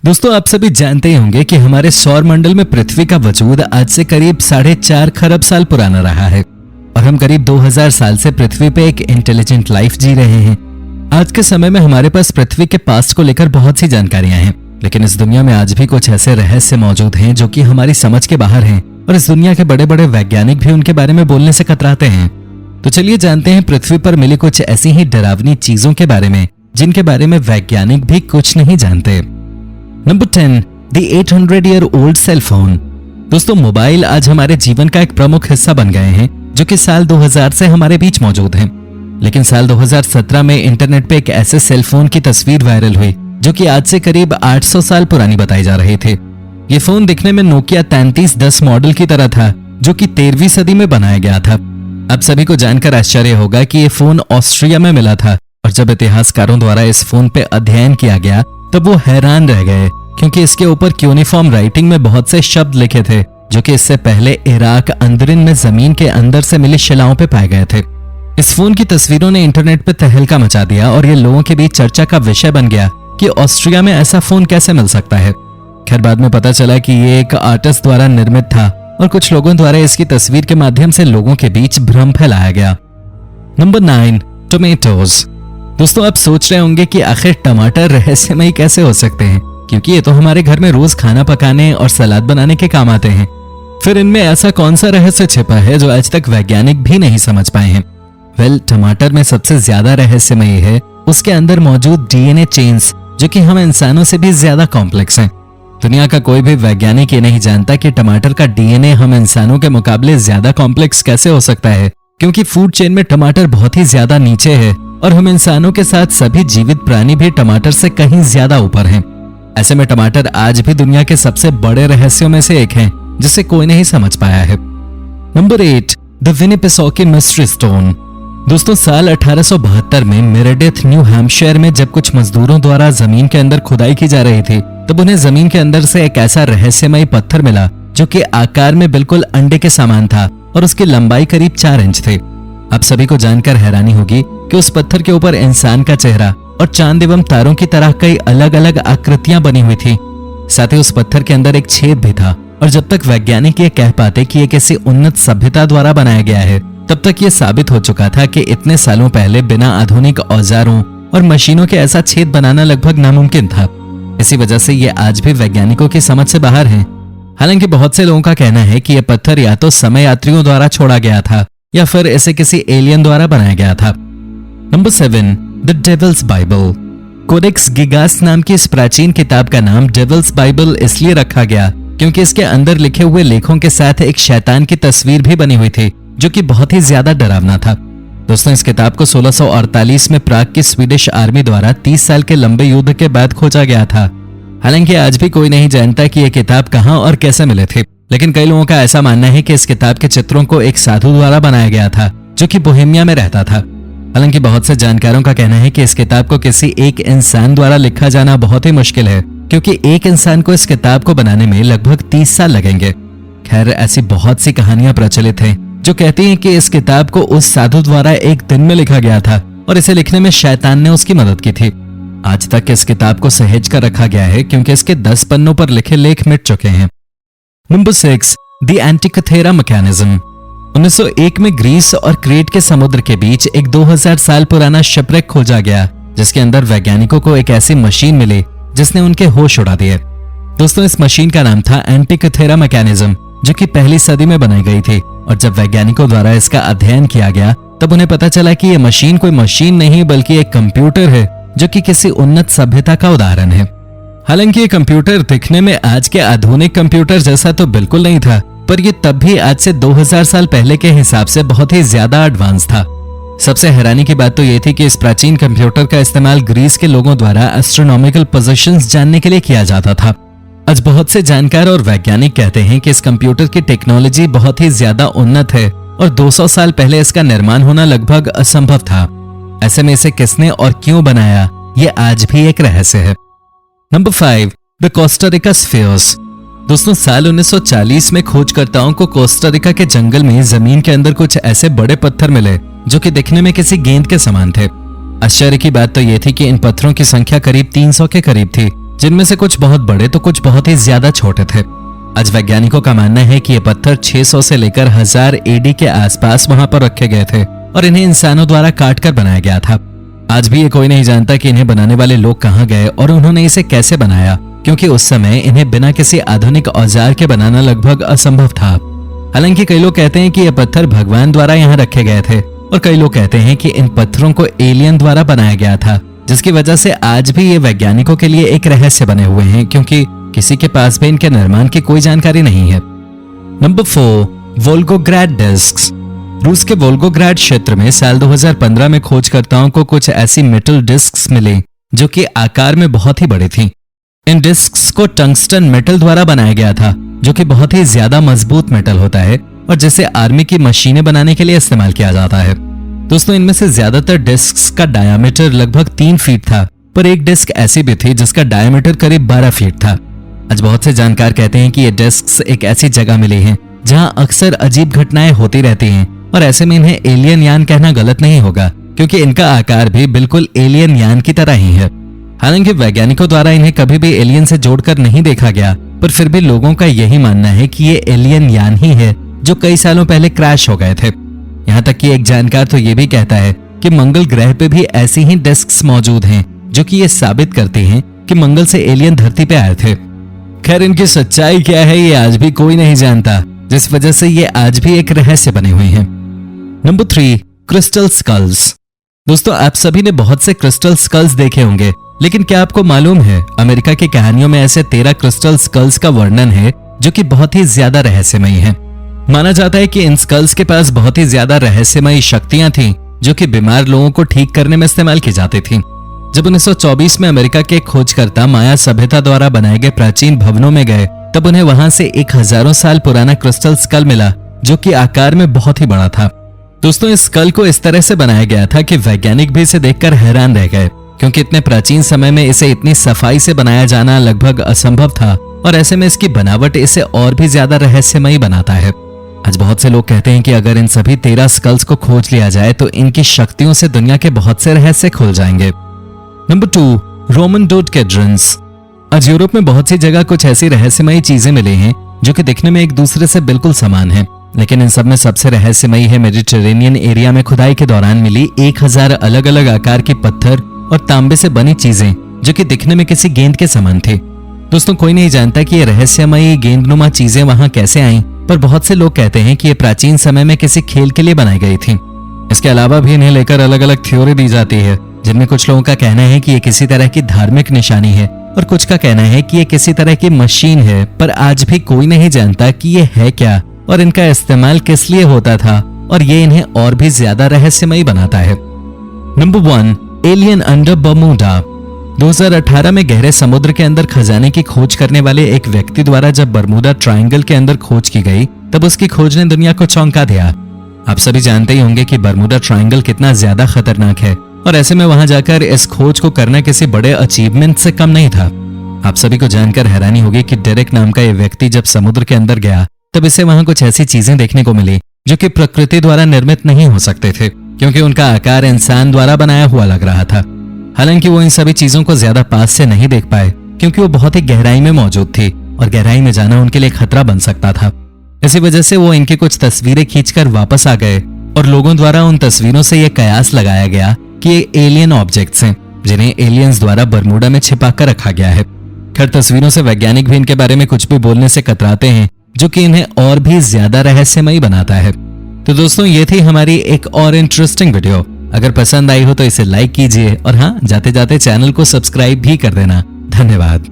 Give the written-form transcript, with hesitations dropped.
दोस्तों, आप सभी जानते ही होंगे कि हमारे सौर मंडल में पृथ्वी का वजूद आज से करीब 4.5 खरब साल पुराना रहा है और हम करीब 2000 साल से पृथ्वी पे एक इंटेलिजेंट लाइफ जी रहे हैं। आज के समय में हमारे पास पृथ्वी के पास्ट को लेकर बहुत सी जानकारियां हैं, लेकिन इस दुनिया में आज भी कुछ ऐसे रहस्य मौजूद हैं जो कि हमारी समझ के बाहर हैं और इस दुनिया के बड़े बड़े वैज्ञानिक भी उनके बारे में बोलने से कतराते हैं। तो चलिए जानते हैं पृथ्वी पर मिली कुछ ऐसी ही डरावनी चीजों के बारे में जिनके बारे में वैज्ञानिक भी कुछ नहीं जानते। Number 10, The 800-year-old cell phone। दोस्तों, मोबाइल आज हमारे जीवन का एक प्रमुख हिस्सा बन गए हैं जो कि साल 2000 से हमारे बीच मौजूद हैं। लेकिन साल 2017 में इंटरनेट पे एक ऐसे सेल फोन की तस्वीर वायरल हुई जो कि आज से करीब 800 साल पुरानी बताई जा रही थी। ये फोन दिखने में नोकिया 3310 मॉडल की तरह था जो कि 13वीं सदी में बनाया गया था। अब सभी को जानकर आश्चर्य होगा कि ये फोन ऑस्ट्रिया में मिला था और जब इतिहासकारों द्वारा इस फोन पे अध्ययन किया गया तब वो हैरान रह गए क्योंकि इसके ऊपर क्यूनिफॉर्म राइटिंग में बहुत से शब्द लिखे थे जो कि इससे पहले इराक अंदरिन में जमीन के अंदर से मिली शिलाओं पे पाए गए थे। इस फोन की तस्वीरों ने इंटरनेट पे तहलका मचा दिया और ये लोगों के बीच चर्चा का विषय बन गया कि ऑस्ट्रिया में ऐसा फोन कैसे मिल सकता है। खैर, बाद में पता चला कि ये एक आर्टिस्ट द्वारा निर्मित था और कुछ लोगों द्वारा इसकी तस्वीर के माध्यम से लोगों के बीच भ्रम फैलाया गया। Number 9, tomatoes. दोस्तों, आप सोच रहे होंगे कि आखिर टमाटर रहस्यमयी कैसे हो सकते हैं, क्योंकि ये तो हमारे घर में रोज खाना पकाने और सलाद बनाने के काम आते हैं। फिर इनमें ऐसा कौन सा रहस्य छिपा है जो आज तक वैज्ञानिक भी नहीं समझ पाए हैं। वेल, टमाटर में सबसे ज्यादा रहस्यमयी है उसके अंदर मौजूद डीएनए चेन्स जो कि हम इंसानों से भी ज्यादा कॉम्प्लेक्स हैं। दुनिया का कोई भी वैज्ञानिक ये नहीं जानता कि टमाटर का डीएनए हम इंसानों के मुकाबले ज्यादा कॉम्प्लेक्स कैसे हो सकता है, क्योंकि फूड चेन में टमाटर बहुत ही ज्यादा नीचे है और हम इंसानों के साथ सभी जीवित प्राणी भी टमाटर से कहीं ज्यादा ऊपर हैं। ऐसे में टमाटर आज भी दुनिया के सबसे बड़े रहस्यों में से एक है जिसे कोई नहीं समझ पाया है। Number 8, the Winnipesaukee mystery stone. दोस्तों, साल 1872 में मेरेडिथ, न्यू हैम्पशायर में जब कुछ मजदूरों द्वारा जमीन के अंदर खुदाई की जा रही थी तब उन्हें जमीन के अंदर से एक ऐसा रहस्यमयी पत्थर मिला जो कि आकार में बिल्कुल अंडे के समान था और उसकी लंबाई करीब 4 इंच थी। आप सभी को जानकर हैरानी होगी कि उस पत्थर के ऊपर इंसान का चेहरा और चांद एवं तारों की तरह कई अलग अलग आकृतियां बनी हुई थी। साथ ही उस पत्थर के अंदर एक छेद भी था और जब तक वैज्ञानिक ये कह पाते कि ये किसी उन्नत सभ्यता द्वारा बनाया गया है तब तक ये साबित हो चुका था कि इतने सालों पहले बिना आधुनिक औजारों और मशीनों के ऐसा छेद बनाना लगभग नामुमकिन था। इसी वजह से ये आज भी वैज्ञानिकों की समझ से बाहर है। हालांकि बहुत से लोगों का कहना है कि यह पत्थर या तो समय यात्रियों द्वारा छोड़ा गया था या फिर इसे किसी एलियन द्वारा बनाया गया था। Number 7, the devil's bible. Codex gigas नाम की इस प्राचीन किताब का नाम डेविल्स बाइबल इसलिए रखा गया क्योंकि इसके अंदर लिखे हुए लेखों के साथ एक शैतान की तस्वीर भी बनी हुई थी जो कि बहुत ही ज्यादा डरावना था। दोस्तों, इस किताब को 1648 में प्राग की स्वीडिश आर्मी द्वारा 30 साल के लंबे युद्ध के बाद खोजा गया था। हालांकि आज भी कोई नहीं जानता कि यह किताब कहां और कैसे मिले थे, लेकिन कई लोगों का ऐसा मानना है कि इस किताब के चित्रों को एक साधु द्वारा बनाया गया था जो कि बोहेमिया में रहता था। हालांकि बहुत से जानकारों का कहना है कि इस किताब को किसी एक इंसान द्वारा लिखा जाना बहुत ही मुश्किल है क्योंकि एक इंसान को इस किताब को बनाने में लगभग 30 साल लगेंगे। खैर, ऐसी बहुत सी कहानियां प्रचलित हैं जो कहती हैं कि इस किताब को उस साधु द्वारा एक दिन में लिखा गया था और इसे लिखने में शैतान ने उसकी मदद की थी। आज तक इस किताब को सहेज कर रखा गया है क्योंकि इसके 10 पन्नों पर लिखे लेख मिट चुके हैं। Number 6, the एंटिकथेरा mechanism. 1901 में ग्रीस और क्रेट के समुद्र के बीच एक 2000 साल पुराना शिपरेक खोजा गया जिसके अंदर वैज्ञानिकों को एक ऐसी मशीन मिली जिसने उनके होश उड़ा दिए। दोस्तों, इस मशीन का नाम था एंटिकथेरा मैकेनिज्म जो कि पहली सदी में बनाई गई थी और जब वैज्ञानिकों द्वारा इसका अध्ययन किया गया तब उन्हें पता चला कि यह मशीन कोई मशीन नहीं बल्कि एक कंप्यूटर है जो कि किसी उन्नत सभ्यता का उदाहरण है। हालांकि ये कंप्यूटर दिखने में आज के आधुनिक कंप्यूटर जैसा तो बिल्कुल नहीं था, पर यह तब भी आज से 2000 साल पहले के हिसाब से बहुत ही ज्यादा एडवांस था। सबसे हैरानी की बात तो यह थी कि इस प्राचीन कंप्यूटर का इस्तेमाल ग्रीस के लोगों द्वारा एस्ट्रोनॉमिकल पोजीशंस जानने के लिए किया जाता था। आज बहुत से जानकार और वैज्ञानिक कहते हैं कि इस कंप्यूटर की टेक्नोलॉजी बहुत ही ज्यादा उन्नत है और 200 साल पहले इसका निर्माण होना लगभग असंभव था। ऐसे में इसे किसने और क्यों बनाया, ये आज भी एक रहस्य है। Number 5, the Costa Rica spheres. दोस्तों, साल 1940 में खोजकर्ताओं को कोस्टारिका के जंगल में जमीन के अंदर कुछ ऐसे बड़े पत्थर मिले जो कि दिखने में किसी गेंद के समान थे। आश्चर्य की बात तो यह थी कि इन पत्थरों की संख्या करीब 300 के करीब थी जिनमें से कुछ बहुत बड़े तो कुछ बहुत ही ज्यादा छोटे थे। आज वैज्ञानिकों का मानना है कि ये पत्थर 600 से लेकर 1000 एडी के आसपास वहां पर रखे गए थे और इन्हें इंसानों द्वारा काटकर बनाया गया था। आज भी ये कोई नहीं जानता कि इन्हें बनाने वाले लोग कहां गए और उन्होंने इसे कैसे बनाया, क्योंकि उस समय इन्हें बिना किसी आधुनिक औजार के बनाना लगभग असंभव था। हालांकि कई लोग कहते हैं कि ये पत्थर भगवान द्वारा यहाँ रखे गए थे और कई लोग कहते हैं कि इन पत्थरों को एलियन द्वारा बनाया गया था, जिसकी वजह से आज भी ये वैज्ञानिकों के लिए एक रहस्य बने हुए हैं, क्योंकि किसी के पास भी इनके निर्माण की कोई जानकारी नहीं है। Number 4, Volgograd discs. रूस के वोल्गोग्राड क्षेत्र में साल 2015 में खोजकर्ताओं को कुछ ऐसी मेटल डिस्क्स मिली जो कि आकार में बहुत ही बड़ी थी। इन डिस्क्स को टंगस्टन मेटल द्वारा बनाया गया था, जो कि बहुत ही ज्यादा मजबूत मेटल होता है और जिसे आर्मी की मशीनें बनाने के लिए इस्तेमाल किया जाता है। दोस्तों, इनमें से ज्यादातर डिस्क्स का डायामीटर लगभग 3 फीट था, पर एक डिस्क ऐसी भी थी जिसका डायामीटर करीब 12 फीट था। आज बहुत से जानकार कहते हैं कि ये डिस्क्स एक ऐसी जगह मिली हैं जहां अक्सर अजीब घटनाएं होती रहती हैं और ऐसे में इन्हें एलियन यान कहना गलत नहीं होगा, क्योंकि इनका आकार भी बिल्कुल एलियन यान की तरह ही है। हालांकि वैज्ञानिकों द्वारा इन्हें कभी भी एलियन से जोड़कर नहीं देखा गया, पर फिर भी लोगों का यही मानना है कि ये एलियन यान ही है जो कई सालों पहले क्रैश हो गए थे। यहाँ तक कि एक जानकार तो ये भी कहता है कि मंगल ग्रह पे भी ऐसी ही डिस्क्स मौजूद हैं, जो कि ये साबित करती हैं कि मंगल से एलियन धरती पे आए थे। खैर, इनकी सच्चाई क्या है ये आज भी कोई नहीं जानता, जिस वजह से ये आज भी एक रहस्य बने हुए हैं। Number 3, crystal skulls. दोस्तों, आप सभी ने बहुत से क्रिस्टल स्कल्स देखे होंगे, लेकिन क्या आपको मालूम है अमेरिका की कहानियों में ऐसे 13 क्रिस्टल स्कल्स का वर्णन है जो कि बहुत ही ज्यादा रहस्यमयी है। माना जाता है कि इन स्कल्स के पास बहुत ही ज्यादा रहस्यमयी शक्तियां थीं, जो कि बीमार लोगों को ठीक करने में इस्तेमाल की जाती थीं। जब 1924 में अमेरिका के खोजकर्ता माया सभ्यता द्वारा बनाए गए प्राचीन भवनों में गए, तब उन्हें वहां से एक हजारों साल पुराना क्रिस्टल स्कल मिला, जो कि आकार में बहुत ही बड़ा था। दोस्तों, इस स्कल को इस तरह से बनाया गया था कि वैज्ञानिक भी इसे देखकर हैरान रह गए, क्योंकि इतने प्राचीन समय में इसे इतनी सफाई से बनाया जाना लगभग असंभव था और ऐसे में इसकी बनावट इसे और भी ज्यादा रहस्यमयी बनाता है। आज बहुत से लोग कहते हैं कि अगर इन सभी 13 स्कल्स को खोज लिया जाए तो इनकी शक्तियों से दुनिया के बहुत से रहस्य खुल जाएंगे। Number 2, Roman dodecahedrons. आज यूरोप में बहुत सी जगह कुछ ऐसी रहस्यमयी चीजें मिली हैं जो कि दिखने में एक दूसरे से बिल्कुल समान हैं, लेकिन इन सब में सबसे रहस्यमयी है मेडिटेरेनियन एरिया में खुदाई के दौरान मिली 1000 अलग अलग आकार के पत्थर और तांबे से बनी चीजें जो कि दिखने में किसी गेंद के समान थी। दोस्तों, कोई नहीं जानता कि ये रहस्यमयी गेंदनुमा चीजें वहां कैसे आईं, पर बहुत से लोग कहते हैं कि ये प्राचीन समय में किसी खेल के लिए बनाई गई थी। इसके अलावा भी इन्हें लेकर अलग अलग थ्योरी दी जाती है, जिनमें कुछ लोगों का कहना है कि ये किसी तरह की धार्मिक निशानी है और कुछ का कहना है कि ये किसी तरह की मशीन है, पर आज भी कोई नहीं जानता कि ये है क्या और इनका इस्तेमाल किस लिए होता था, और ये इन्हें और भी ज्यादा रहस्यमयी बनाता है। Number 1, alien under Bermuda. 2018 में गहरे समुद्र के अंदर खजाने की खोज करने वाले एक व्यक्ति द्वारा जब बर्मुडा ट्रायंगल के अंदर खोज की गई, तब उसकी खोज ने दुनिया को चौंका दिया। आप सभी जानते ही होंगे कि बर्मुडा ट्रायंगल कितना ज्यादा खतरनाक है और ऐसे में वहां जाकर इस खोज को करना किसी बड़े अचीवमेंट से कम नहीं था। आप सभी को जानकर हैरानी होगी कि डेरेक नाम का ये व्यक्ति जब समुद्र के अंदर गया, तब इसे वहां कुछ ऐसी चीजें देखने को मिली जो कि प्रकृति द्वारा निर्मित नहीं हो सकते थे, क्योंकि उनका आकार इंसान द्वारा बनाया हुआ लग रहा था। हालांकि वो इन सभी चीजों को ज्यादा पास से नहीं देख पाए, क्योंकि वो बहुत ही गहराई में मौजूद थी और गहराई में जाना उनके लिए खतरा बन सकता था। इसी वजह से वो इनकी कुछ तस्वीरें खींचकर वापस आ गए और लोगों द्वारा उन तस्वीरों से यह कयास लगाया गया कि ये एलियन ऑब्जेक्ट्स हैं, जिन्हें एलियंस द्वारा बर्मुडा में छिपा कर रखा गया है। खैर, तस्वीरों से वैज्ञानिक भी इनके बारे में कुछ भी बोलने से कतराते हैं, जो कि इन्हें और भी ज्यादा रहस्यमयी बनाता है। तो दोस्तों, ये थी हमारी एक और इंटरेस्टिंग वीडियो। अगर पसंद आई हो तो इसे लाइक कीजिए और हाँ, जाते जाते चैनल को सब्सक्राइब भी कर देना। धन्यवाद।